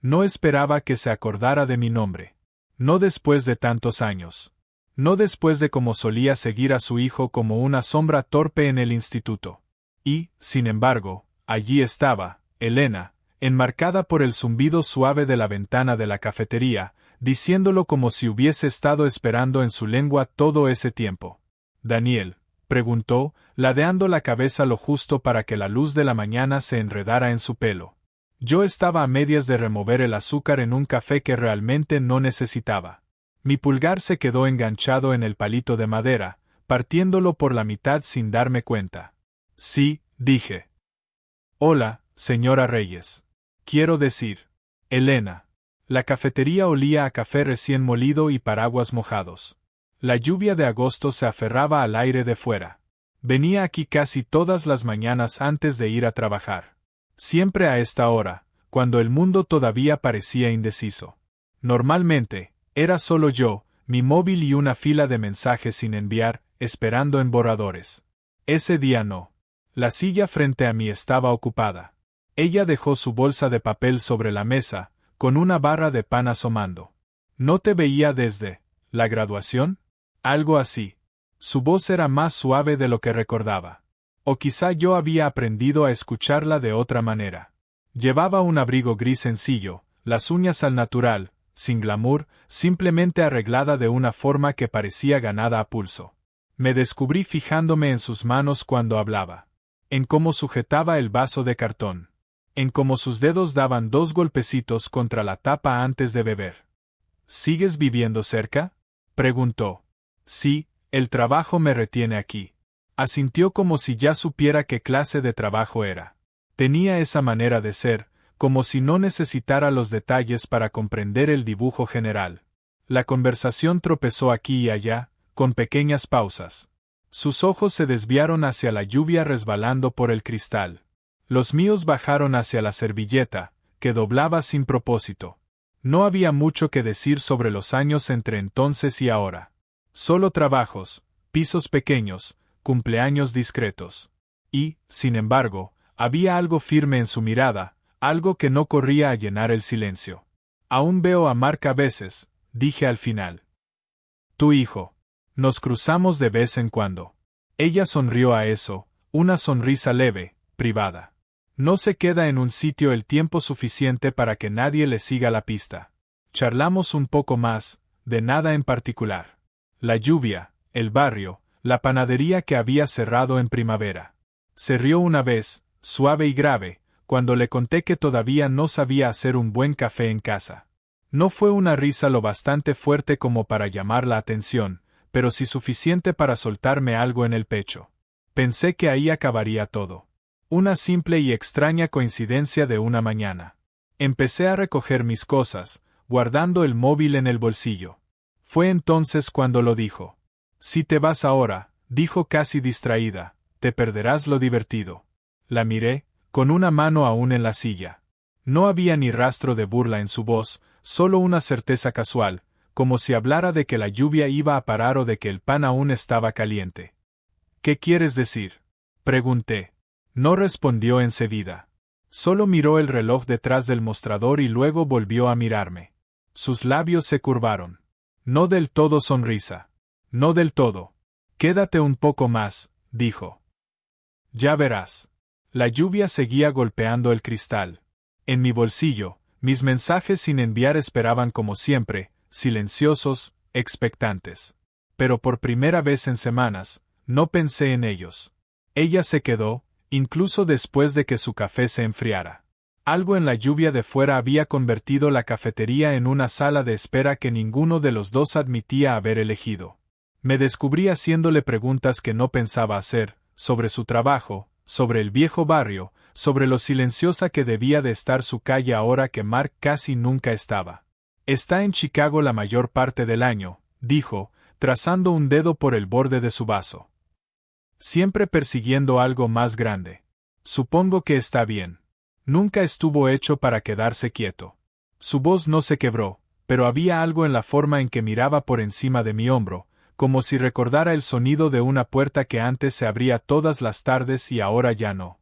No esperaba que se acordara de mi nombre. No después de tantos años. No después de cómo solía seguir a su hijo como una sombra torpe en el instituto. Y, sin embargo, allí estaba, Elena, enmarcada por el zumbido suave de la ventana de la cafetería, diciéndolo como si hubiese estado esperando en su lengua todo ese tiempo. «Daniel», preguntó, ladeando la cabeza lo justo para que la luz de la mañana se enredara en su pelo. Yo estaba a medias de remover el azúcar en un café que realmente no necesitaba. Mi pulgar se quedó enganchado en el palito de madera, partiéndolo por la mitad sin darme cuenta. «Sí», dije. «Hola, señora Reyes. Quiero decir, Elena». La cafetería olía a café recién molido y paraguas mojados. La lluvia de agosto se aferraba al aire de fuera. Venía aquí casi todas las mañanas antes de ir a trabajar. Siempre a esta hora, cuando el mundo todavía parecía indeciso. Normalmente, era solo yo, mi móvil y una fila de mensajes sin enviar, esperando en borradores. Ese día no. La silla frente a mí estaba ocupada. Ella dejó su bolsa de papel sobre la mesa, con una barra de pan asomando. «¿No te veía desde la graduación?» Algo así. Su voz era más suave de lo que recordaba. O quizá yo había aprendido a escucharla de otra manera. Llevaba un abrigo gris sencillo, las uñas al natural, sin glamour, simplemente arreglada de una forma que parecía ganada a pulso. Me descubrí fijándome en sus manos cuando hablaba. En cómo sujetaba el vaso de cartón. En cómo sus dedos daban 2 golpecitos contra la tapa antes de beber. «¿Sigues viviendo cerca?», preguntó. «Sí, el trabajo me retiene aquí». Asintió como si ya supiera qué clase de trabajo era. Tenía esa manera de ser, como si no necesitara los detalles para comprender el dibujo general. La conversación tropezó aquí y allá, con pequeñas pausas. Sus ojos se desviaron hacia la lluvia resbalando por el cristal. Los míos bajaron hacia la servilleta, que doblaba sin propósito. No había mucho que decir sobre los años entre entonces y ahora. Solo trabajos, pisos pequeños, cumpleaños discretos. Y, sin embargo, había algo firme en su mirada, algo que no corría a llenar el silencio. «Aún veo a Mark a veces», dije al final. «Tu hijo. Nos cruzamos de vez en cuando». Ella sonrió a eso, una sonrisa leve, privada. No se queda en un sitio el tiempo suficiente para que nadie le siga la pista. Charlamos un poco más, de nada en particular. La lluvia, el barrio, la panadería que había cerrado en primavera. Se rió una vez, suave y grave, cuando le conté que todavía no sabía hacer un buen café en casa. No fue una risa lo bastante fuerte como para llamar la atención, pero sí suficiente para soltarme algo en el pecho. Pensé que ahí acabaría todo. Una simple y extraña coincidencia de una mañana. Empecé a recoger mis cosas, guardando el móvil en el bolsillo. Fue entonces cuando lo dijo. «Si te vas ahora», dijo casi distraída, «te perderás lo divertido». La miré, con una mano aún en la silla. No había ni rastro de burla en su voz, solo una certeza casual, como si hablara de que la lluvia iba a parar o de que el pan aún estaba caliente. «¿Qué quieres decir?», pregunté. No respondió enseguida. Solo miró el reloj detrás del mostrador y luego volvió a mirarme. Sus labios se curvaron. No del todo sonrisa. No del todo. «Quédate un poco más», dijo. «Ya verás». La lluvia seguía golpeando el cristal. En mi bolsillo, mis mensajes sin enviar esperaban como siempre, silenciosos, expectantes. Pero por primera vez en semanas, no pensé en ellos. Ella se quedó, incluso después de que su café se enfriara. Algo en la lluvia de fuera había convertido la cafetería en una sala de espera que ninguno de los dos admitía haber elegido. Me descubrí haciéndole preguntas que no pensaba hacer, sobre su trabajo, sobre el viejo barrio, sobre lo silenciosa que debía de estar su calle ahora que Mark casi nunca estaba. «Está en Chicago la mayor parte del año», dijo, trazando un dedo por el borde de su vaso. «Siempre persiguiendo algo más grande. Supongo que está bien. Nunca estuvo hecho para quedarse quieto». Su voz no se quebró, pero había algo en la forma en que miraba por encima de mi hombro, como si recordara el sonido de una puerta que antes se abría todas las tardes y ahora ya no.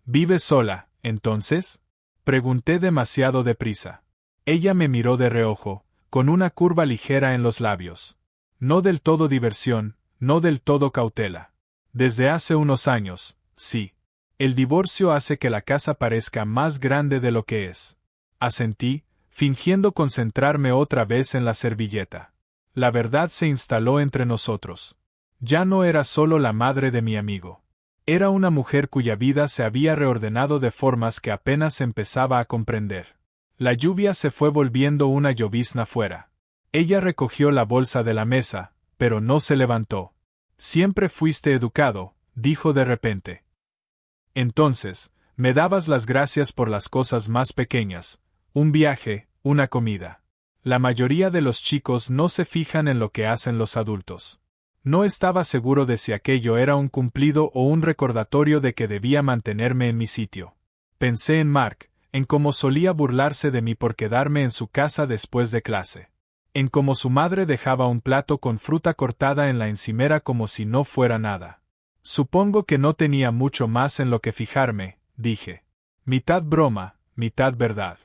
«¿Vive sola, entonces?», pregunté demasiado deprisa. Ella me miró de reojo, con una curva ligera en los labios. No del todo diversión, no del todo cautela. Desde hace unos años, sí. El divorcio hace que la casa parezca más grande de lo que es. Asentí, fingiendo concentrarme otra vez en la servilleta. La verdad se instaló entre nosotros. Ya no era solo la madre de mi amigo. Era una mujer cuya vida se había reordenado de formas que apenas empezaba a comprender. La lluvia se fue volviendo una llovizna fuera. Ella recogió la bolsa de la mesa, pero no se levantó. Siempre fuiste educado, dijo de repente. Entonces, me dabas las gracias por las cosas más pequeñas, un viaje, una comida. La mayoría de los chicos no se fijan en lo que hacen los adultos. No estaba seguro de si aquello era un cumplido o un recordatorio de que debía mantenerme en mi sitio. Pensé en Mark, en cómo solía burlarse de mí por quedarme en su casa después de clase. En cómo su madre dejaba un plato con fruta cortada en la encimera como si no fuera nada. Supongo que no tenía mucho más en lo que fijarme, dije. Mitad broma, mitad verdad.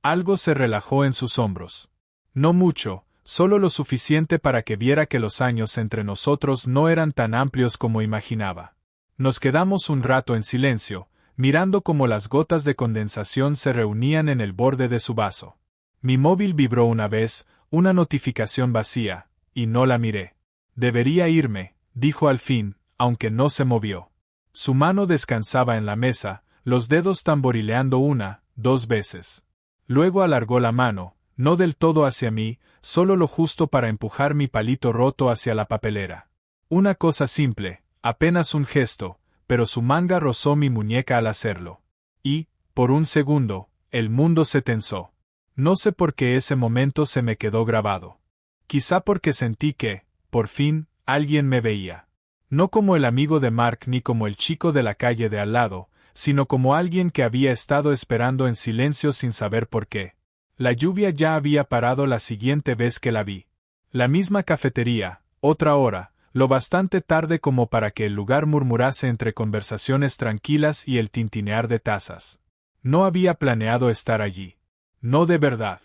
Algo se relajó en sus hombros. No mucho, solo lo suficiente para que viera que los años entre nosotros no eran tan amplios como imaginaba. Nos quedamos un rato en silencio, mirando cómo las gotas de condensación se reunían en el borde de su vaso. Mi móvil vibró una vez, una notificación vacía, y no la miré. Debería irme, dijo al fin, aunque no se movió. Su mano descansaba en la mesa, los dedos tamborileando una, dos veces. Luego alargó la mano, no del todo hacia mí, solo lo justo para empujar mi palito roto hacia la papelera. Una cosa simple, apenas un gesto, pero su manga rozó mi muñeca al hacerlo. Y, por un segundo, el mundo se tensó. No sé por qué ese momento se me quedó grabado. Quizá porque sentí que, por fin, alguien me veía. No como el amigo de Mark ni como el chico de la calle de al lado, sino como alguien que había estado esperando en silencio sin saber por qué. La lluvia ya había parado la siguiente vez que la vi. La misma cafetería, otra hora, lo bastante tarde como para que el lugar murmurase entre conversaciones tranquilas y el tintinear de tazas. No había planeado estar allí. No de verdad.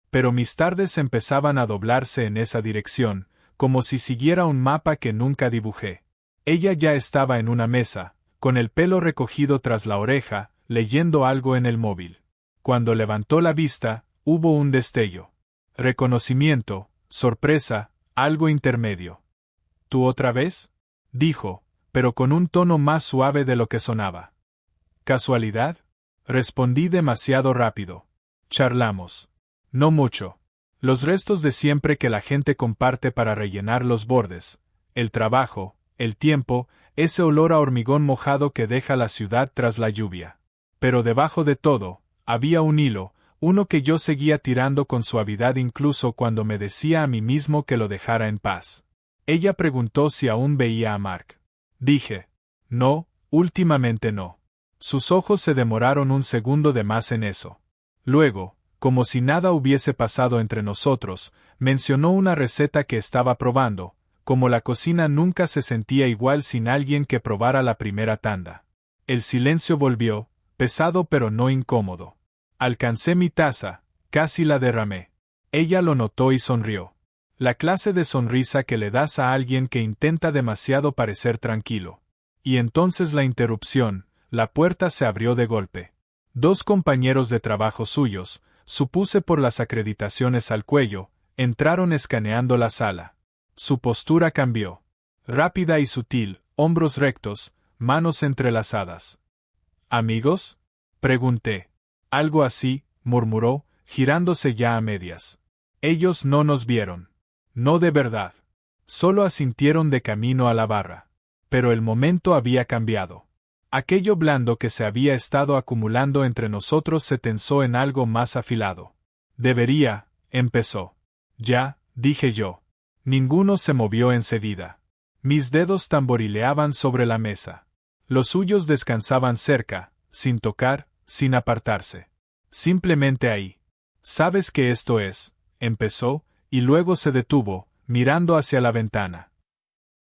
Pero mis tardes empezaban a doblarse en esa dirección, como si siguiera un mapa que nunca dibujé. Ella ya estaba en una mesa, con el pelo recogido tras la oreja, leyendo algo en el móvil. Cuando levantó la vista, hubo un destello. Reconocimiento, sorpresa, algo intermedio. ¿Tú otra vez?, dijo, pero con un tono más suave de lo que sonaba. ¿Casualidad? Respondí demasiado rápido. Charlamos. No mucho. Los restos de siempre que la gente comparte para rellenar los bordes. El trabajo, el tiempo, ese olor a hormigón mojado que deja la ciudad tras la lluvia. Pero debajo de todo, había un hilo, uno que yo seguía tirando con suavidad incluso cuando me decía a mí mismo que lo dejara en paz. Ella preguntó si aún veía a Mark. Dije, no, últimamente no. Sus ojos se demoraron un segundo de más en eso. Luego, como si nada hubiese pasado entre nosotros, mencionó una receta que estaba probando, como la cocina nunca se sentía igual sin alguien que probara la primera tanda. El silencio volvió, pesado pero no incómodo. Alcancé mi taza, casi la derramé. Ella lo notó y sonrió. La clase de sonrisa que le das a alguien que intenta demasiado parecer tranquilo. Y entonces la interrupción, la puerta se abrió de golpe. Dos compañeros de trabajo suyos, supuse por las acreditaciones al cuello, entraron escaneando la sala. Su postura cambió. Rápida y sutil, hombros rectos, manos entrelazadas. ¿Amigos?, pregunté. Algo así, murmuró, girándose ya a medias. Ellos no nos vieron. No de verdad. Solo asintieron de camino a la barra. Pero el momento había cambiado. Aquello blando que se había estado acumulando entre nosotros se tensó en algo más afilado. Debería, empezó. Ya, dije yo. Ninguno se movió enseguida. Mis dedos tamborileaban sobre la mesa. Los suyos descansaban cerca, sin tocar, sin apartarse. Simplemente ahí. ¿Sabes qué esto es?, empezó, y luego se detuvo, mirando hacia la ventana.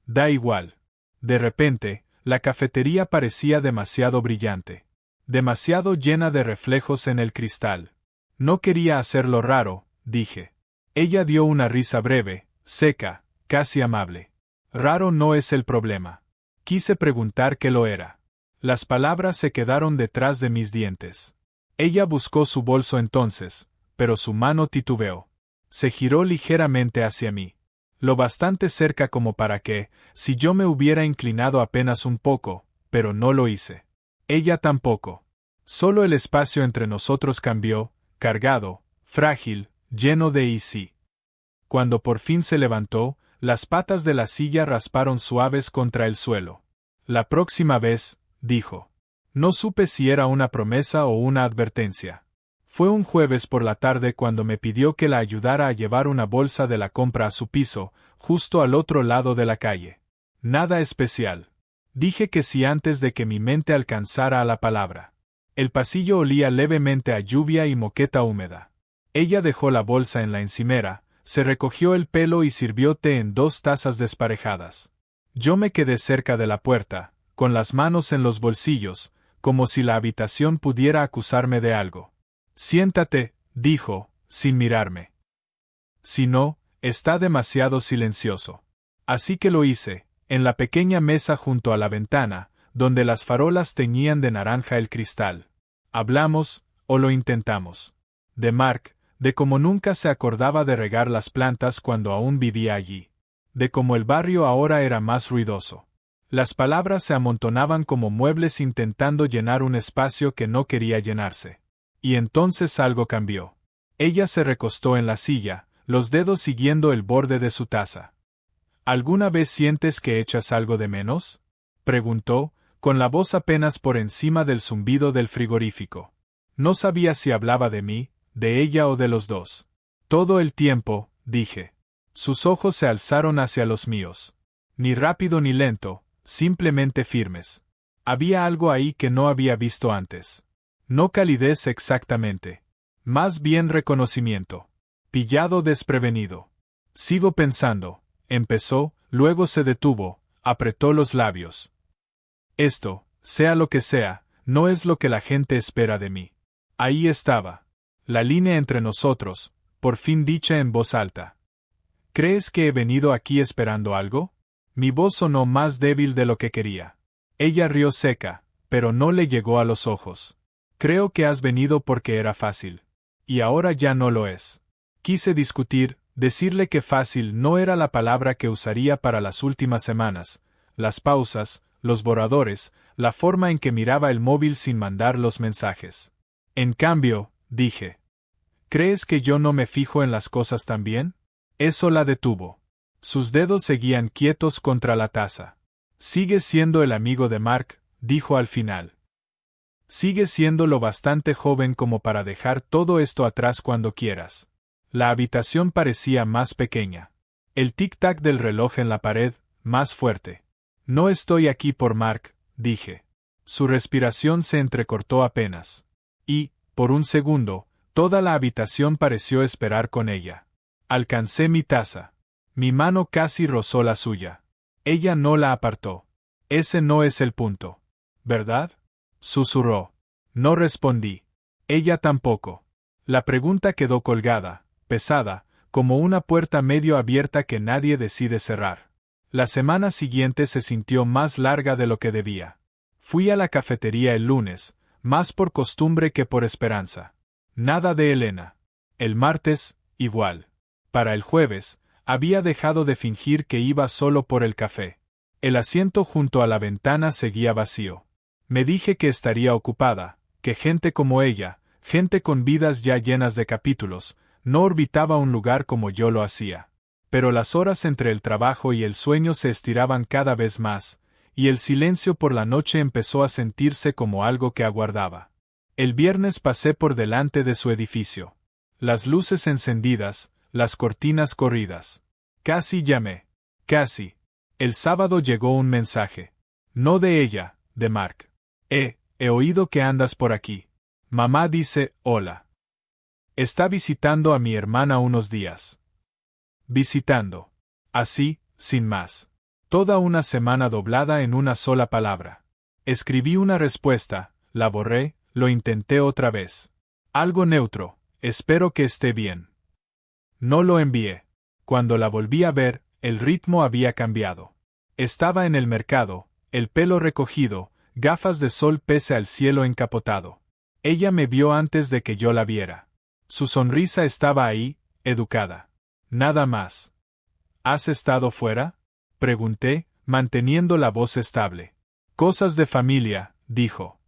Da igual. De repente, la cafetería parecía demasiado brillante. Demasiado llena de reflejos en el cristal. No quería hacerlo raro, dije. Ella dio una risa breve, seca, casi amable. Raro no es el problema. Quise preguntar qué lo era. Las palabras se quedaron detrás de mis dientes. Ella buscó su bolso entonces, pero su mano titubeó. Se giró ligeramente hacia mí. Lo bastante cerca como para que, si yo me hubiera inclinado apenas un poco, pero no lo hice. Ella tampoco. Solo el espacio entre nosotros cambió, cargado, frágil, lleno de y sí. Cuando por fin se levantó, las patas de la silla rasparon suaves contra el suelo. La próxima vez, dijo. No supe si era una promesa o una advertencia. Fue un jueves por la tarde cuando me pidió que la ayudara a llevar una bolsa de la compra a su piso, justo al otro lado de la calle. Nada especial. Dije que sí antes de que mi mente alcanzara a la palabra. El pasillo olía levemente a lluvia y moqueta húmeda. Ella dejó la bolsa en la encimera, se recogió el pelo y sirvió té en 2 tazas desparejadas. Yo me quedé cerca de la puerta, con las manos en los bolsillos, como si la habitación pudiera acusarme de algo. Siéntate, dijo, sin mirarme. Si no, está demasiado silencioso. Así que lo hice, en la pequeña mesa junto a la ventana, donde las farolas teñían de naranja el cristal. Hablamos, o lo intentamos. De Mark, de cómo nunca se acordaba de regar las plantas cuando aún vivía allí. De cómo el barrio ahora era más ruidoso. Las palabras se amontonaban como muebles intentando llenar un espacio que no quería llenarse. Y entonces algo cambió. Ella se recostó en la silla, los dedos siguiendo el borde de su taza. ¿Alguna vez sientes que echas algo de menos?, preguntó, con la voz apenas por encima del zumbido del frigorífico. No sabía si hablaba de mí, de ella o de los dos. Todo el tiempo, dije. Sus ojos se alzaron hacia los míos. Ni rápido ni lento, simplemente firmes. Había algo ahí que no había visto antes. No calidez exactamente. Más bien reconocimiento. Pillado desprevenido. Sigo pensando, empezó, luego se detuvo, apretó los labios. Esto, sea lo que sea, no es lo que la gente espera de mí. Ahí estaba. La línea entre nosotros, por fin dicha en voz alta. ¿Crees que he venido aquí esperando algo? Mi voz sonó más débil de lo que quería. Ella rió seca, pero no le llegó a los ojos. Creo que has venido porque era fácil. Y ahora ya no lo es. Quise discutir, decirle que fácil no era la palabra que usaría para las últimas semanas, las pausas, los borradores, la forma en que miraba el móvil sin mandar los mensajes. En cambio, dije. ¿Crees que yo no me fijo en las cosas también? Eso la detuvo. Sus dedos seguían quietos contra la taza. Sigues siendo el amigo de Mark, dijo al final. Sigues siendo lo bastante joven como para dejar todo esto atrás cuando quieras. La habitación parecía más pequeña. El tic-tac del reloj en la pared, más fuerte. No estoy aquí por Mark, dije. Su respiración se entrecortó apenas. Y, por un segundo, toda la habitación pareció esperar con ella. Alcancé mi taza. Mi mano casi rozó la suya. Ella no la apartó. Ese no es el punto. ¿Verdad? Susurró. No respondí. Ella tampoco. La pregunta quedó colgada, pesada, como una puerta medio abierta que nadie decide cerrar. La semana siguiente se sintió más larga de lo que debía. Fui a la cafetería el lunes, más por costumbre que por esperanza. Nada de Elena. El martes, igual. Para el jueves, había dejado de fingir que iba solo por el café. El asiento junto a la ventana seguía vacío. Me dije que estaría ocupada, que gente como ella, gente con vidas ya llenas de capítulos, no orbitaba un lugar como yo lo hacía. Pero las horas entre el trabajo y el sueño se estiraban cada vez más, y el silencio por la noche empezó a sentirse como algo que aguardaba. El viernes pasé por delante de su edificio. Las luces encendidas, las cortinas corridas. Casi llamé. Casi. El sábado llegó un mensaje. No de ella, de Mark. He oído que andas por aquí. Mamá dice, hola. Está visitando a mi hermana unos días. Visitando. Así, sin más. Toda una semana doblada en una sola palabra. Escribí una respuesta, la borré, lo intenté otra vez. Algo neutro, Espero que esté bien. No lo envié. Cuando la volví a ver, el ritmo había cambiado. Estaba en el mercado, el pelo recogido, gafas de sol pese al cielo encapotado. Ella me vio antes de que yo la viera. Su sonrisa estaba ahí, educada. Nada más. ¿Has estado fuera?, pregunté, manteniendo la voz estable. Cosas de familia, dijo.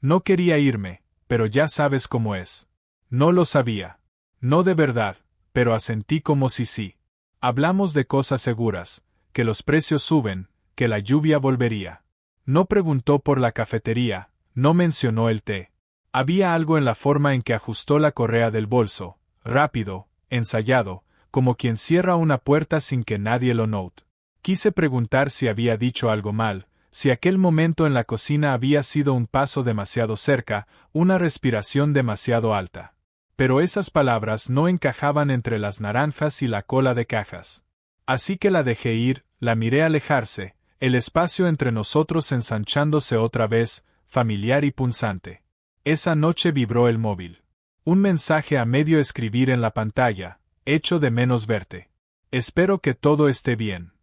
No quería irme, pero ya sabes cómo es. No lo sabía. No de verdad, pero asentí como si sí. Hablamos de cosas seguras, que los precios suben, que la lluvia volvería. No preguntó por la cafetería, no mencionó el té. Había algo en la forma en que ajustó la correa del bolso, rápido, ensayado, como quien cierra una puerta sin que nadie lo note. Quise preguntar si había dicho algo mal, si aquel momento en la cocina había sido un paso demasiado cerca, una respiración demasiado alta. Pero esas palabras no encajaban entre las naranjas y la cola de cajas. Así que la dejé ir, la miré alejarse, el espacio entre nosotros ensanchándose otra vez, familiar y punzante. Esa noche vibró el móvil. Un mensaje a medio escribir en la pantalla: echo de menos verte. Espero que todo esté bien.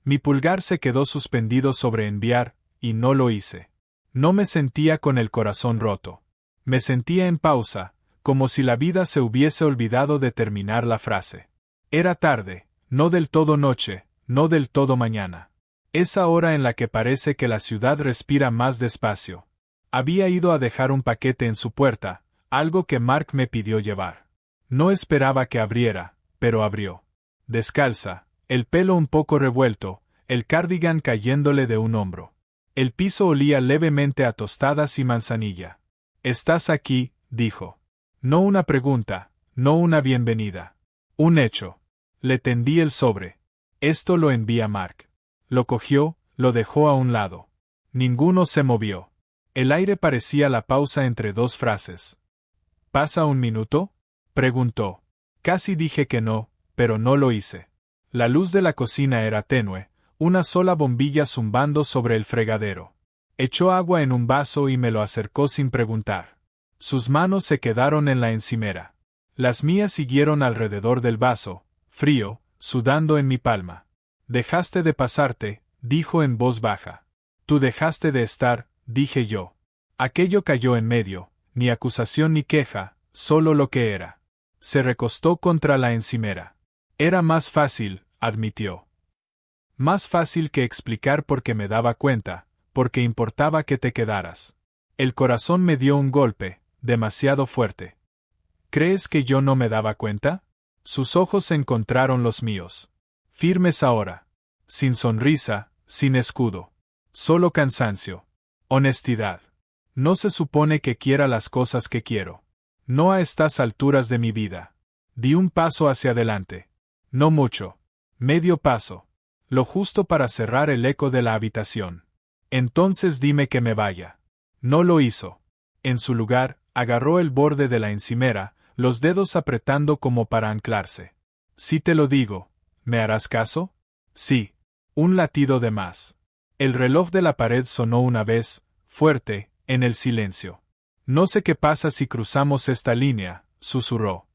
Mi pulgar se quedó suspendido sobre enviar, y no lo hice. No me sentía con el corazón roto. Me sentía en pausa, como si la vida se hubiese olvidado de terminar la frase. Era tarde, no del todo noche, no del todo mañana. Esa hora en la que parece que la ciudad respira más despacio. Había ido a dejar un paquete en su puerta, algo que Mark me pidió llevar. No esperaba que abriera, pero abrió. Descalza, el pelo un poco revuelto, el cardigan cayéndole de un hombro. El piso olía levemente a tostadas y manzanilla. «Estás aquí», dijo. No una pregunta, no una bienvenida. Un hecho. Le tendí el sobre. Esto lo envía Mark. Lo cogió, lo dejó a un lado. Ninguno se movió. El aire parecía la pausa entre dos frases. ¿Pasa un minuto?, preguntó. Casi dije que no, pero no lo hice. La luz de la cocina era tenue, una sola bombilla zumbando sobre el fregadero. Echó agua en un vaso y me lo acercó sin preguntar. Sus manos se quedaron en la encimera. Las mías siguieron alrededor del vaso, frío, sudando en mi palma. «Dejaste de pasarte», dijo en voz baja. «Tú dejaste de estar», dije yo. Aquello cayó en medio, ni acusación ni queja, solo lo que era. Se recostó contra la encimera. Era más fácil, admitió. Más fácil que explicar porque me daba cuenta, porque importaba que te quedaras. El corazón me dio un golpe, demasiado fuerte. ¿Crees que yo no me daba cuenta? Sus ojos encontraron los míos. Firmes ahora. Sin sonrisa, sin escudo. Solo cansancio. Honestidad. No se supone que quiera las cosas que quiero. No a estas alturas de mi vida. Di un paso hacia adelante. No mucho. Medio paso. Lo justo para cerrar el eco de la habitación. Entonces dime que me vaya. No lo hizo. En su lugar, agarró el borde de la encimera, los dedos apretando como para anclarse. Si te lo digo, ¿me harás caso? Sí. Un latido de más. El reloj de la pared sonó una vez, fuerte, en el silencio. No sé qué pasa si cruzamos esta línea, susurró.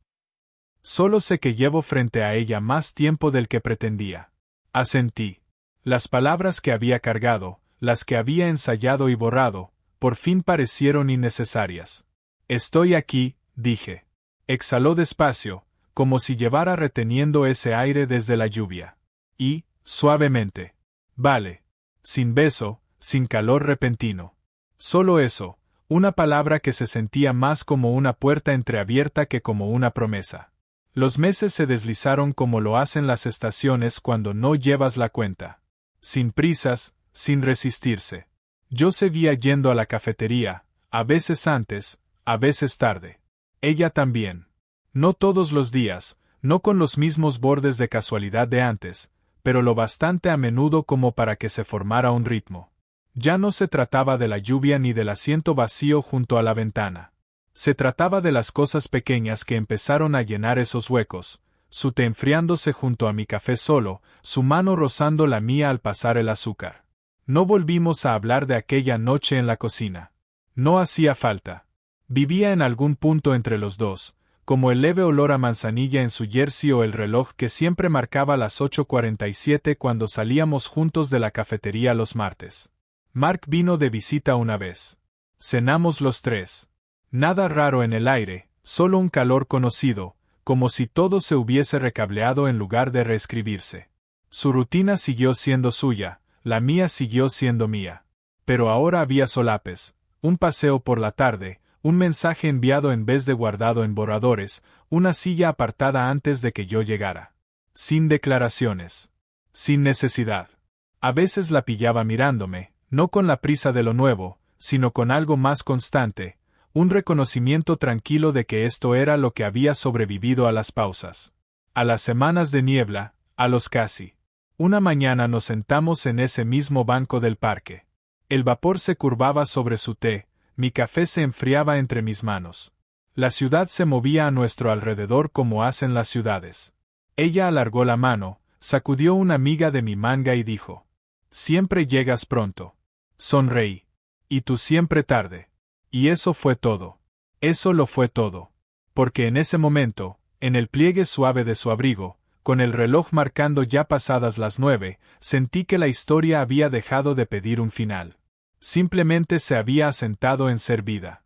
Solo sé que llevo frente a ella más tiempo del que pretendía. Asentí. Las palabras que había cargado, las que había ensayado y borrado, por fin parecieron innecesarias. Estoy aquí, dije. Exhaló despacio, como si llevara reteniendo ese aire desde la lluvia. Y, suavemente. Vale. Sin beso, sin calor repentino. Solo eso, una palabra que se sentía más como una puerta entreabierta que como una promesa. Los meses se deslizaron como lo hacen las estaciones cuando no llevas la cuenta. Sin prisas, sin resistirse. Yo seguía yendo a la cafetería, a veces antes, a veces tarde. Ella también. No todos los días, no con los mismos bordes de casualidad de antes, pero lo bastante a menudo como para que se formara un ritmo. Ya no se trataba de la lluvia ni del asiento vacío junto a la ventana. Se trataba de las cosas pequeñas que empezaron a llenar esos huecos, su té enfriándose junto a mi café solo, su mano rozando la mía al pasar el azúcar. No volvimos a hablar de aquella noche en la cocina. No hacía falta. Vivía en algún punto entre los dos, como el leve olor a manzanilla en su jersey o el reloj que siempre marcaba las 8:47 cuando salíamos juntos de la cafetería los martes. Mark vino de visita una vez. Cenamos los tres. Nada raro en el aire, solo un calor conocido, como si todo se hubiese recableado en lugar de reescribirse. Su rutina siguió siendo suya, la mía siguió siendo mía. Pero ahora había solapes, un paseo por la tarde, un mensaje enviado en vez de guardado en borradores, una silla apartada antes de que yo llegara. Sin declaraciones. Sin necesidad. A veces la pillaba mirándome, no con la prisa de lo nuevo, sino con algo más constante, un reconocimiento tranquilo de que esto era lo que había sobrevivido a las pausas. A las semanas de niebla, a los casi. Una mañana nos sentamos en ese mismo banco del parque. El vapor se curvaba sobre su té, mi café se enfriaba entre mis manos. La ciudad se movía a nuestro alrededor como hacen las ciudades. Ella alargó la mano, sacudió una miga de mi manga y dijo: «Siempre llegas pronto». Sonreí. «Y tú siempre tarde». Y eso fue todo. Eso lo fue todo. Porque en ese momento, en el pliegue suave de su abrigo, con el reloj marcando ya pasadas las 9, sentí que la historia había dejado de pedir un final. Simplemente se había asentado en ser vida.